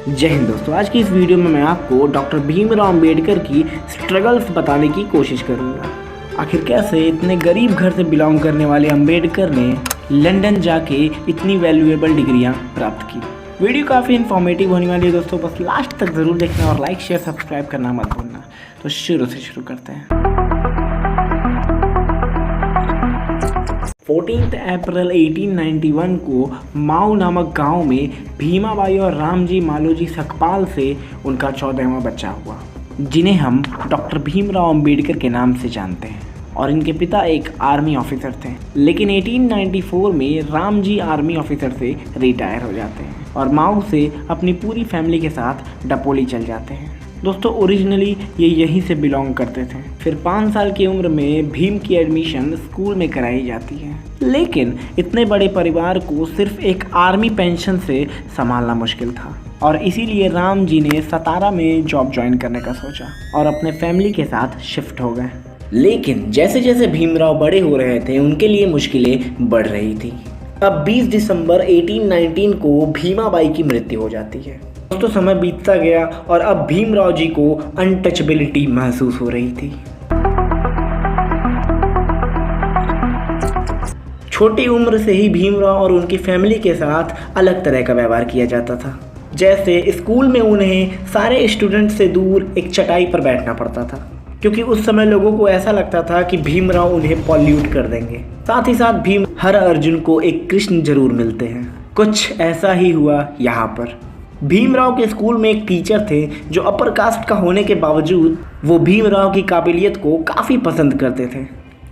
जय हिंद दोस्तों। आज की इस वीडियो में मैं आपको डॉक्टर भीमराव अंबेडकर की स्ट्रगल्स बताने की कोशिश करूंगा। आखिर कैसे इतने गरीब घर से बिलोंग करने वाले अंबेडकर ने लंदन जाके इतनी वैल्यूएबल डिग्रियां प्राप्त की। वीडियो काफ़ी इन्फॉर्मेटिव होने वाली है दोस्तों, बस लास्ट तक ज़रूर देखना और लाइक शेयर सब्सक्राइब करना मत भूलना। तो शुरू करते हैं। 14 अप्रैल 1891 को माऊ नामक गांव में भीमाबाई और रामजी मालोजी सकपाल से उनका 14वां बच्चा हुआ, जिन्हें हम डॉक्टर भीमराव अंबेडकर के नाम से जानते हैं। और इनके पिता एक आर्मी ऑफिसर थे, लेकिन 1894 में रामजी आर्मी ऑफिसर से रिटायर हो जाते हैं और माऊ से अपनी पूरी फैमिली के साथ डपोली चल जाते हैं। दोस्तों ओरिजिनली ये यहीं से बिलोंग करते थे। फिर 5 साल की उम्र में भीम की एडमिशन स्कूल में कराई जाती है, लेकिन इतने बड़े परिवार को सिर्फ एक आर्मी पेंशन से संभालना मुश्किल था और इसीलिए राम जी ने सतारा में जॉब ज्वाइन करने का सोचा और अपने फैमिली के साथ शिफ्ट हो गए। लेकिन जैसे जैसे भीमराव बड़े हो रहे थे उनके लिए मुश्किलें बढ़ रही थी। अब 20 दिसंबर 1819 को भीमाबाई की मृत्यु हो जाती है। दोस्तों समय बीतता गया और अब भीमराव जी को अनटचेबिलिटी महसूस हो रही थी। छोटी उम्र से ही भीमराव और उनकी फैमिली के साथ अलग तरह का व्यवहार किया जाता था। जैसे स्कूल में उन्हें सारे स्टूडेंट से दूर एक चटाई पर बैठना पड़ता था, क्योंकि उस समय लोगों को ऐसा लगता था कि भीमराव उन्हें पॉल्यूट कर देंगे। साथ ही साथ भीम हर अर्जुन को एक कृष्ण जरूर मिलते हैं। कुछ ऐसा ही हुआ यहाँ पर। भीमराव के स्कूल में एक टीचर थे जो अपर कास्ट का होने के बावजूद वो भीमराव की काबिलियत को काफ़ी पसंद करते थे,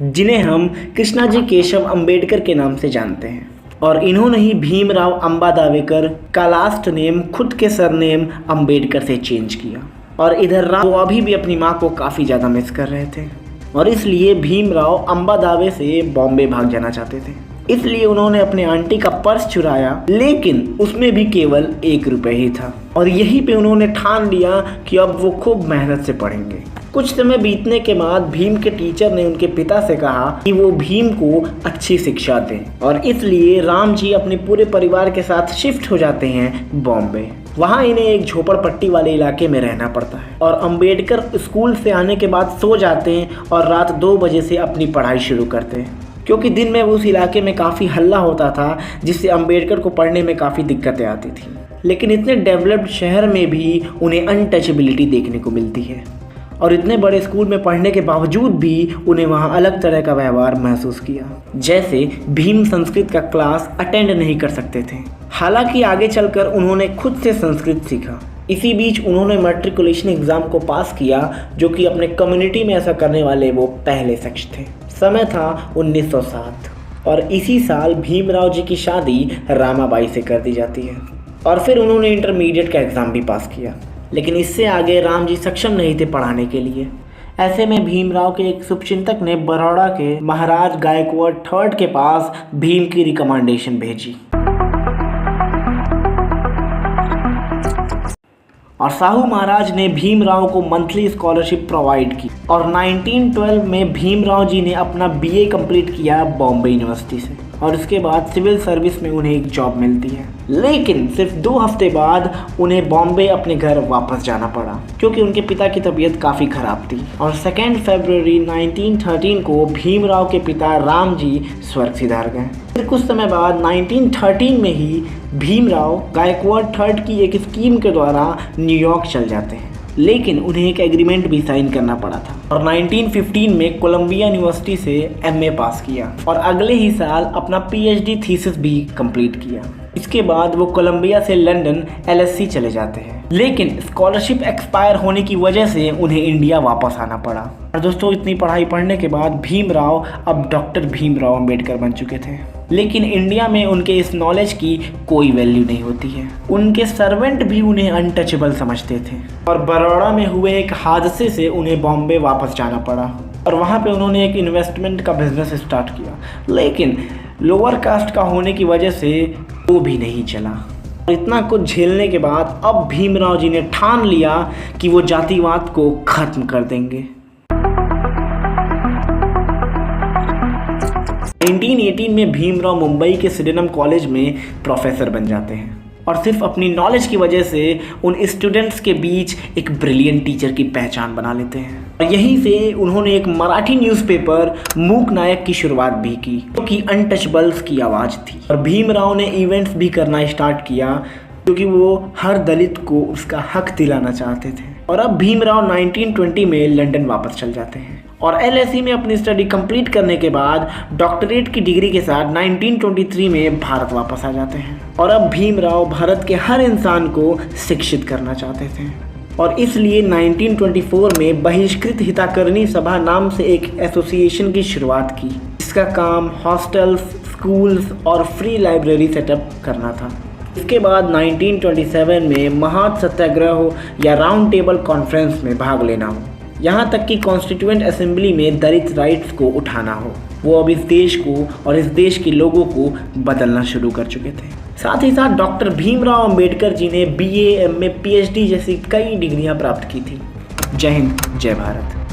जिन्हें हम कृष्णाजी केशव अंबेडकर के नाम से जानते हैं। और इन्होंने ही भीमराव अंबादावेकर का लास्ट नेम खुद के सरनेम अंबेडकर से चेंज किया। और इधर राव वो अभी भी अपनी माँ को काफ़ी ज़्यादा मिस कर रहे थे और इसलिए भीमराव अंबादावे से बॉम्बे भाग जाना चाहते थे। इसलिए उन्होंने अपने आंटी का पर्स चुराया, लेकिन उसमें भी केवल 1 रुपये ही था और यहीं पे उन्होंने ठान लिया कि अब वो खूब मेहनत से पढ़ेंगे। कुछ समय बीतने के बाद भीम के टीचर ने उनके पिता से कहा कि वो भीम को अच्छी शिक्षा दें और इसलिए राम जी अपने पूरे परिवार के साथ शिफ्ट हो जाते हैं बॉम्बे। वहाँ इन्हें एक झोपड़पट्टी वाले इलाके में रहना पड़ता है और अंबेडकर स्कूल से आने के बाद सो जाते हैं और रात 2 बजे से अपनी पढ़ाई शुरू करते हैं, क्योंकि दिन में उस इलाके में काफ़ी हल्ला होता था, जिससे अंबेडकर को पढ़ने में काफ़ी दिक्कतें आती थी। लेकिन इतने डेवलप्ड शहर में भी उन्हें अनटचेबिलिटी देखने को मिलती है और इतने बड़े स्कूल में पढ़ने के बावजूद भी उन्हें वहाँ अलग तरह का व्यवहार महसूस किया। जैसे भीम संस्कृत का क्लास अटेंड नहीं कर सकते थे, हालांकि आगे चलकर उन्होंने खुद से संस्कृत सीखा। इसी बीच उन्होंने मैट्रिकुलेशन एग्ज़ाम को पास किया, जो कि अपने कम्युनिटी में ऐसा करने वाले वो पहले शख्स थे। समय था 1907 और इसी साल भीमराव जी की शादी रामाबाई से कर दी जाती है और फिर उन्होंने इंटरमीडिएट का एग्ज़ाम भी पास किया, लेकिन इससे आगे राम जी सक्षम नहीं थे पढ़ाने के लिए। ऐसे में भीमराव के एक शुभचिंतक ने बड़ौदा के महाराज गायकवाड़ III के पास भीम की रिकमेंडेशन भेजी और साहू महाराज ने भीमराव को मंथली स्कॉलरशिप प्रोवाइड की और 1912 में भीमराव जी ने अपना BA कंप्लीट किया बॉम्बे यूनिवर्सिटी से और उसके बाद सिविल सर्विस में उन्हें एक जॉब मिलती है। लेकिन सिर्फ 2 हफ्ते बाद उन्हें बॉम्बे अपने घर वापस जाना पड़ा, क्योंकि उनके पिता की तबीयत काफ़ी ख़राब थी। और 2 फरवरी 1913 को भीमराव के पिता राम जी स्वर्ग सिधार गए। फिर कुछ समय बाद 1913 में ही भीमराव गायकवाड़ III की एक स्कीम के द्वारा न्यूयॉर्क चल जाते हैं, लेकिन उन्हें एक एग्रीमेंट भी साइन करना पड़ा था और 1915 में कोलंबिया यूनिवर्सिटी से MA पास किया और अगले ही साल अपना PhD थीसिस भी कंप्लीट किया। इसके बाद वो कोलंबिया से लंदन LSE चले जाते हैं, लेकिन स्कॉलरशिप एक्सपायर होने की वजह से उन्हें इंडिया वापस आना पड़ा। और दोस्तों इतनी पढ़ाई पढ़ने के बाद भीमराव अब डॉक्टर भीमराव अंबेडकर बन चुके थे, लेकिन इंडिया में उनके इस नॉलेज की कोई वैल्यू नहीं होती है। उनके सर्वेंट भी उन्हें अनटचेबल समझते थे और बड़ौदा में हुए एक हादसे से उन्हें बॉम्बे वापस जाना पड़ा और वहाँ पे उन्होंने एक इन्वेस्टमेंट का बिजनेस स्टार्ट किया, लेकिन लोअर कास्ट का होने की वजह से वो भी नहीं चला। इतना कुछ झेलने के बाद अब भीमराव जी ने ठान लिया कि वो जातिवाद को खत्म कर देंगे। 1918 में भीमराव मुंबई के सिडेनम कॉलेज में प्रोफेसर बन जाते हैं और सिर्फ अपनी नॉलेज की वजह से उन स्टूडेंट्स के बीच एक ब्रिलियंट टीचर की पहचान बना लेते हैं। और यहीं से उन्होंने एक मराठी न्यूज़पेपर मूक नायक की शुरुआत भी की, जो कि अनटचेबल्स की आवाज़ थी। और भीमराव ने इवेंट्स भी करना स्टार्ट किया क्योंकि वो हर दलित को उसका हक दिलाना चाहते थे। और अब भीमराव 1920 में लंदन वापस चल जाते हैं और LSE में अपनी स्टडी कंप्लीट करने के बाद डॉक्टरेट की डिग्री के साथ 1923 में भारत वापस आ जाते हैं। और अब भीमराव भारत के हर इंसान को शिक्षित करना चाहते थे और इसलिए 1924 में बहिष्कृत हितकारिणी सभा नाम से एक एसोसिएशन की शुरुआत की, जिसका काम हॉस्टल्स, स्कूल्स और फ्री लाइब्रेरी सेटअप करना था। इसके बाद 1927 में महान सत्याग्रह या राउंड टेबल कॉन्फ्रेंस में भाग लेना हो, यहाँ तक कि कॉन्स्टिट्यूएंट असेंबली में दलित राइट्स को उठाना हो। वो अब इस देश को और इस देश के लोगों को बदलना शुरू कर चुके थे। साथ ही साथ डॉक्टर भीमराव अंबेडकर जी ने BA, MA, PhD जैसी कई डिग्रियां प्राप्त की थी। जय हिंद, जय भारत।